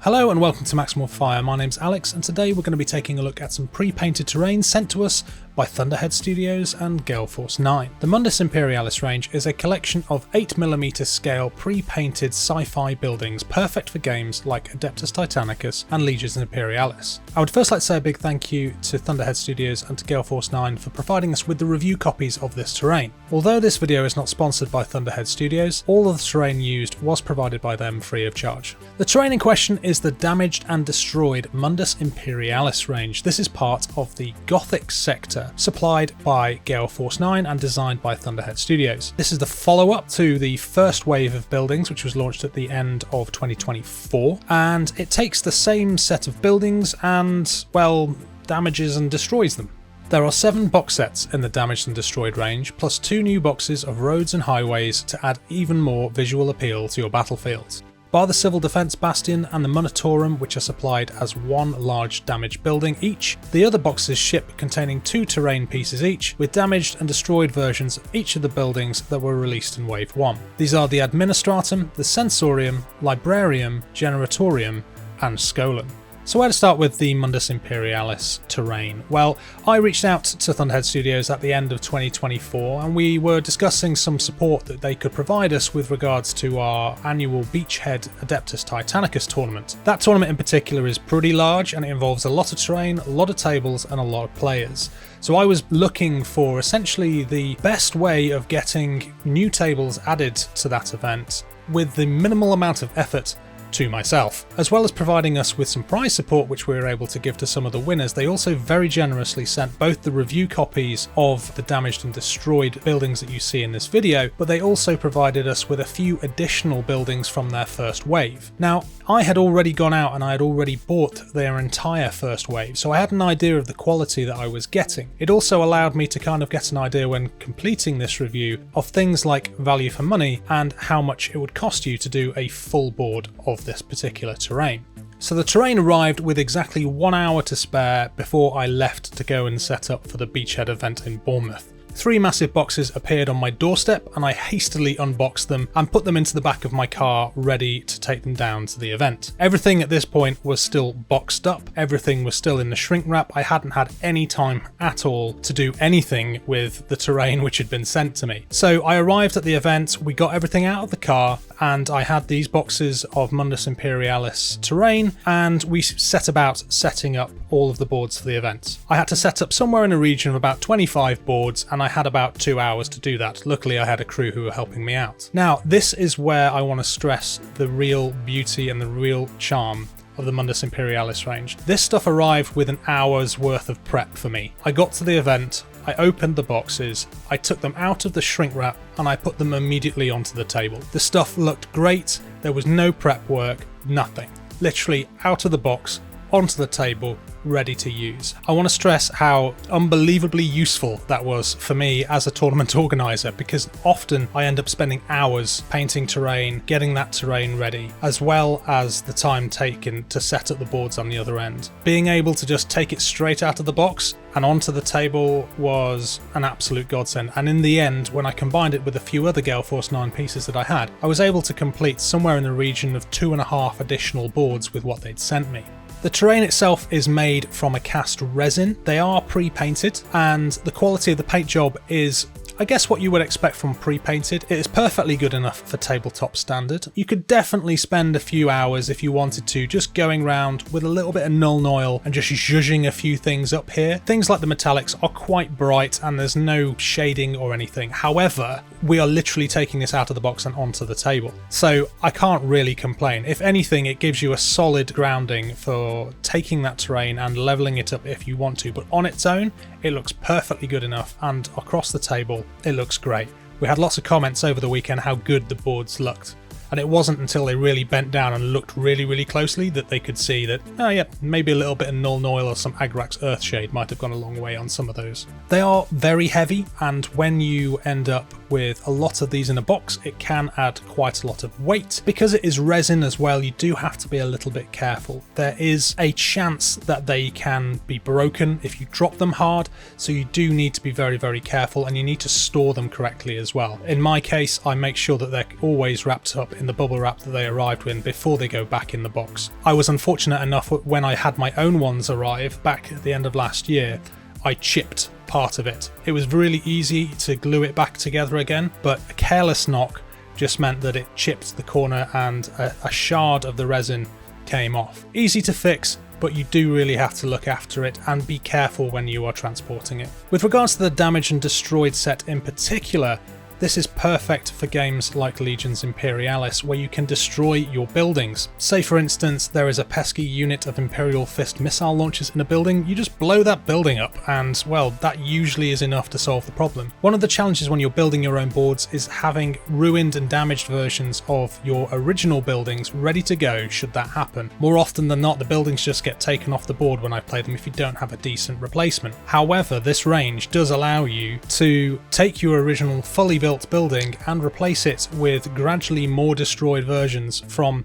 Hello and welcome to Maximal Fire. My name's Alex and today we're going to be taking a look at some pre-painted terrain sent to us by Thunderhead Studios and Gale 9. The Mundas Imperialis range is a collection of 8mm scale pre-painted sci-fi buildings perfect for games like Adeptus Titanicus and Legions Imperialis. I would first like to say a big thank you to Thunderhead Studios and to Gale 9 for providing us with the review copies of this terrain. Although this video is not sponsored by Thunderhead Studios, all of the terrain used was provided by them free of charge. The terrain in question is the damaged and destroyed Mundas Imperialis range. This is part of the Gothic sector supplied by Gale 9 and designed by Thunderhead Studios. This is the follow-up to the first wave of buildings, which was launched at the end of 2024, and it takes the same set of buildings and, well, damages and destroys them. There are 7 box sets in the damaged and destroyed range, plus 2 new boxes of roads and highways to add even more visual appeal to your battlefields. Bar the Civil Defence Bastion and the Munatorum, which are supplied as one large damaged building each, the other boxes ship containing 2 terrain pieces each, with damaged and destroyed versions of each of the buildings that were released in Wave 1. These are the Administratum, the Sensorium, Librarium, Generatorium and Scolum. So where to start with the Mundas Imperialis terrain? Well, I reached out to Thunderhead Studios at the end of 2024 and we were discussing some support that they could provide us with regards to our annual Beachhead Adeptus Titanicus tournament. That tournament in particular is pretty large and it involves a lot of terrain, a lot of tables and a lot of players. So I was looking for essentially the best way of getting new tables added to that event with the minimal amount of effort to myself. As well as providing us with some prize support which we were able to give to some of the winners, they also very generously sent both the review copies of the damaged and destroyed buildings that you see in this video, but they also provided us with a few additional buildings from their first wave. Now, I had already gone out and I had already bought their entire first wave, so I had an idea of the quality that I was getting. It also allowed me to kind of get an idea when completing this review of things like value for money and how much it would cost you to do a full board of this particular terrain. So the terrain arrived with exactly 1 hour to spare before I left to go and set up for the Beachhead event in Bournemouth. 3 massive boxes appeared on my doorstep and I hastily unboxed them and put them into the back of my car ready to take them down to the event. Everything at this point was still boxed up, everything was still in the shrink wrap. I hadn't had any time at all to do anything with the terrain which had been sent to me. So I arrived at the event, we got everything out of the car and I had these boxes of Mundas Imperialis terrain and we set about setting up all of the boards for the event. I had to set up somewhere in a region of about 25 boards and I had about 2 hours to do that. Luckily I had a crew who were helping me out. Now this is where I want to stress the real beauty and the real charm of the Mundas Imperialis range. This stuff arrived with an hour's worth of prep for me. I got to the event, I opened the boxes, I took them out of the shrink wrap and I put them immediately onto the table. The stuff looked great, there was no prep work, nothing. Literally out of the box, onto the table, ready to use. I want to stress how unbelievably useful that was for me as a tournament organizer, because often I end up spending hours painting terrain, getting that terrain ready, as well as the time taken to set up the boards on the other end. Being able to just take it straight out of the box and onto the table was an absolute godsend, and in the end, when I combined it with a few other Gale 9 pieces that I had, I was able to complete somewhere in the region of 2.5 additional boards with what they'd sent me. The terrain itself is made from a cast resin. They are pre-painted and the quality of the paint job is, I guess, what you would expect from pre-painted. It is perfectly good enough for tabletop standard. You could definitely spend a few hours if you wanted to just going around with a little bit of Nuln Oil and just zhuzhing a few things up here. Things like the metallics are quite bright and there's no shading or anything. However, we are literally taking this out of the box and onto the table. So I can't really complain. If anything, it gives you a solid grounding for taking that terrain and leveling it up if you want to, but on its own, it looks perfectly good enough, and across the table, it looks great. We had lots of comments over the weekend how good the boards looked. And it wasn't until they really bent down and looked really closely that they could see that, oh yeah, maybe a little bit of Nuln Oil or some Agrax Earthshade might have gone a long way on some of those. They are very heavy, and when you end up with a lot of these in a box, it can add quite a lot of weight. Because it is resin as well, you do have to be a little bit careful. There is a chance that they can be broken if you drop them hard, so you do need to be very careful, and you need to store them correctly as well. In my case, I make sure that they're always wrapped up in in the bubble wrap that they arrived in before they go back in the box. I was unfortunate enough when I had my own ones arrive back at the end of last year, I chipped part of it. It was really easy to glue it back together again, but a careless knock just meant that it chipped the corner and a shard of the resin came off. Easy to fix, but you do really have to look after it and be careful when you are transporting it. With regards to the damaged and destroyed set in particular, this is perfect for games like Legion's Imperialis, where you can destroy your buildings. Say for instance there is a pesky unit of Imperial Fist missile launchers in a building, you just blow that building up and, well, that usually is enough to solve the problem. One of the challenges when you're building your own boards is having ruined and damaged versions of your original buildings ready to go should that happen. More often than not, the buildings just get taken off the board when I play them if you don't have a decent replacement. However, this range does allow you to take your original fully built building and replace it with gradually more destroyed versions, from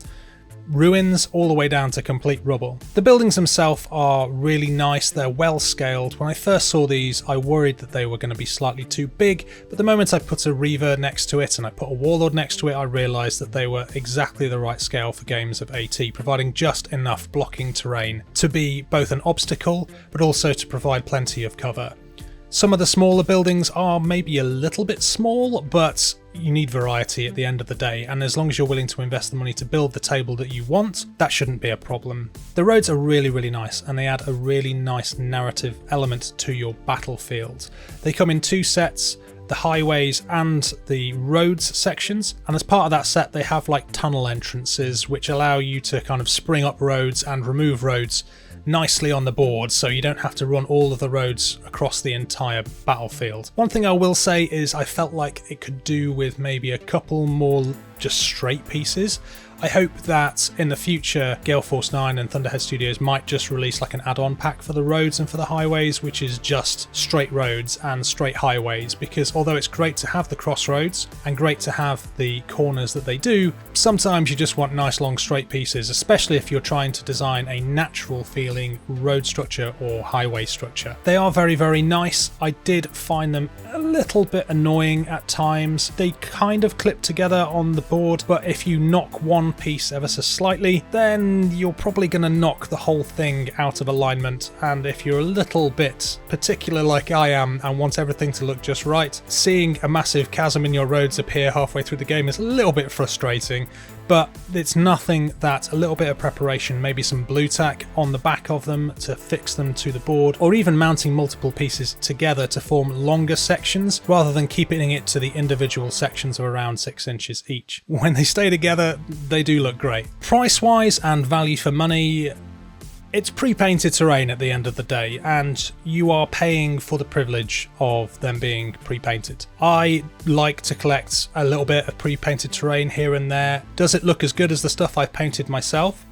ruins all the way down to complete rubble. The buildings themselves are really nice, they're well scaled. When I first saw these I worried that they were going to be slightly too big, but the moment I put a Reaver next to it and I put a Warlord next to it, I realised that they were exactly the right scale for games of AT, providing just enough blocking terrain to be both an obstacle but also to provide plenty of cover. Some of the smaller buildings are maybe a little bit small, but you need variety at the end of the day, and as long as you're willing to invest the money to build the table that you want, that shouldn't be a problem. The roads are really nice, and they add a really nice narrative element to your battlefield. They come in two sets, the highways and the roads sections, and as part of that set they have like tunnel entrances which allow you to kind of spring up roads and remove roads nicely on the board, so you don't have to run all of the roads across the entire battlefield. One thing I will say is I felt like it could do with maybe a couple more just straight pieces. I hope that in the future Gale Force 9 and Thunderhead Studios might just release like an add-on pack for the roads and for the highways, which is just straight roads and straight highways, because although it's great to have the crossroads and great to have the corners that they do, sometimes you just want nice long straight pieces, especially if you're trying to design a natural feeling road structure or highway structure. They are very nice. I did find them a little bit annoying at times. They kind of clip together on the board, but if you knock one piece ever so slightly, then you're probably going to knock the whole thing out of alignment, and if you're a little bit particular like I am and want everything to look just right, seeing a massive chasm in your roads appear halfway through the game is a little bit frustrating. But it's nothing that a little bit of preparation, maybe some blue tack on the back of them to fix them to the board, or even mounting multiple pieces together to form longer sections rather than keeping it to the individual sections of around 6 inches each. When they stay together, they do look great. Price wise and value for money, it's pre-painted terrain at the end of the day, and you are paying for the privilege of them being pre-painted. I like to collect a little bit of pre-painted terrain here and there. Does it look as good as the stuff I've painted myself?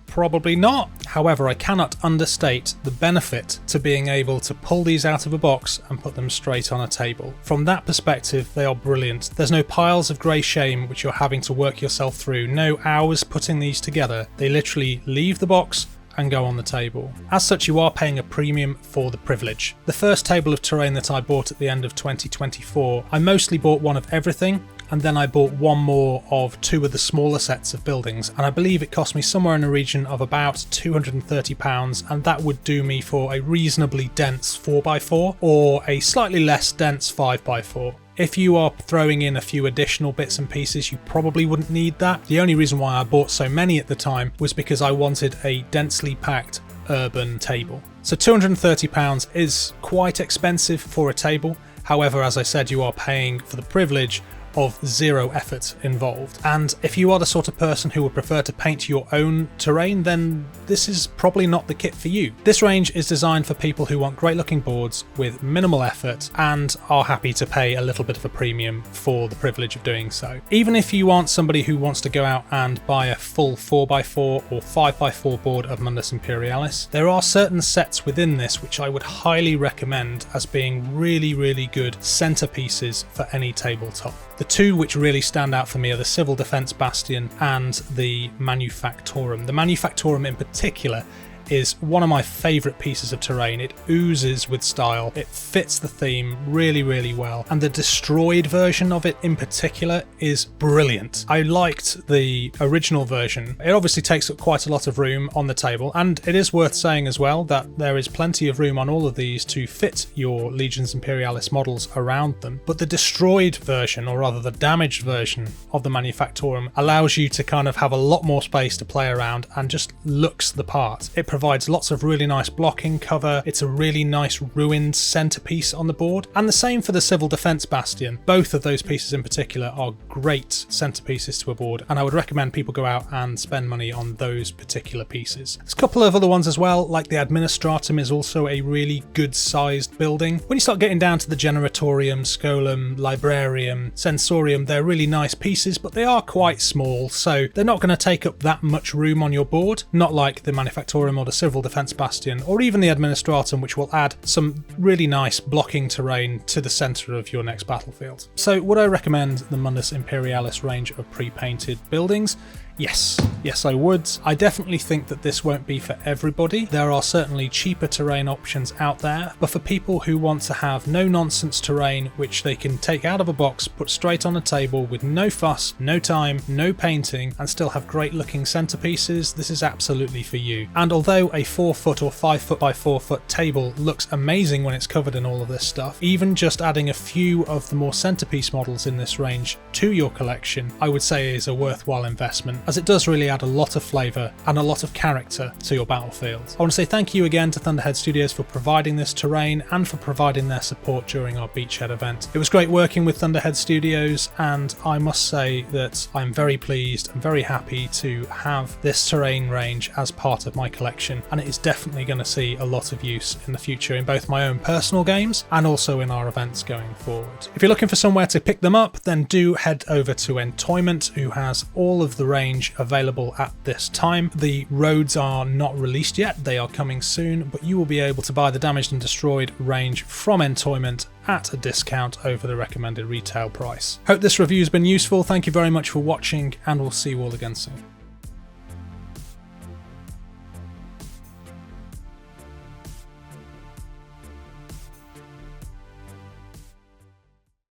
Probably not. However, I cannot understate the benefit to being able to pull these out of a box and put them straight on a table. From that perspective, they are brilliant. There's no piles of grey shame which you're having to work yourself through, no hours putting these together. They literally leave the box and go on the table. As such, you are paying a premium for the privilege. The first table of terrain that I bought at the end of 2024, I mostly bought one of everything, and then I bought one more of 2 of the smaller sets of buildings, and I believe it cost me somewhere in the region of about £230, and that would do me for a reasonably dense 4x4 or a slightly less dense 5x4. If you are throwing in a few additional bits and pieces, you probably wouldn't need that. The only reason why I bought so many at the time was because I wanted a densely packed urban table. So £230 is quite expensive for a table. However, as I said, you are paying for the privilege of zero effort involved. And if you are the sort of person who would prefer to paint your own terrain, then this is probably not the kit for you. This range is designed for people who want great looking boards with minimal effort and are happy to pay a little bit of a premium for the privilege of doing so. Even if you aren't somebody who wants to go out and buy a full 4x4 or 5x4 board of Mundas Imperialis, there are certain sets within this which I would highly recommend as being really good centerpieces for any tabletop. The two which really stand out for me are the Civil Defence Bastion and the Manufactorum. The Manufactorum in particular is one of my favourite pieces of terrain. It oozes with style, it fits the theme really, really well, and the destroyed version of it in particular is brilliant. I liked the original version. It obviously takes up quite a lot of room on the table, and it is worth saying as well that there is plenty of room on all of these to fit your Legions Imperialis models around them, but the destroyed version, or rather the damaged version of the Manufactorum, allows you to kind of have a lot more space to play around and just looks the part. It provides lots of really nice blocking cover, it's a really nice ruined centerpiece on the board, and the same for the Civil Defense Bastion. Both of those pieces in particular are great centerpieces to a board, and I would recommend people go out and spend money on those particular pieces. There's a couple of other ones as well, like the Administratum is also a really good sized building. When you start getting down to the Generatorium, Scolum, Librarium, Sensorium, they're really nice pieces, but they are quite small, so they're not going to take up that much room on your board, not like the Manufactorum or the Civil Defense Bastion, or even the Administratum, which will add some really nice blocking terrain to the centre of your next battlefield. So would I recommend the Mundas Imperialis range of pre-painted buildings? Yes, I would. I definitely think that this won't be for everybody. There are certainly cheaper terrain options out there, but for people who want to have no nonsense terrain which they can take out of a box, put straight on a table with no fuss, no time, no painting, and still have great looking centerpieces, this is absolutely for you. And although a 4 foot or 5 foot by 4 foot table looks amazing when it's covered in all of this stuff, even just adding a few of the more centerpiece models in this range to your collection, I would say is a worthwhile investment, as it does really add a lot of flavour and a lot of character to your battlefield. I want to say thank you again to Thunderhead Studios for providing this terrain and for providing their support during our Beachhead event. It was great working with Thunderhead Studios, and I must say that I'm very pleased and very happy to have this terrain range as part of my collection, and it is definitely going to see a lot of use in the future in both my own personal games and also in our events going forward. If you're looking for somewhere to pick them up, then do head over to Entoyment, who has all of the range available at this time. The roads are not released yet, they are coming soon, but you will be able to buy the Damaged and Destroyed range from Entoyment at a discount over the recommended retail price. Hope this review has been useful, thank you very much for watching, and we'll see you all again soon.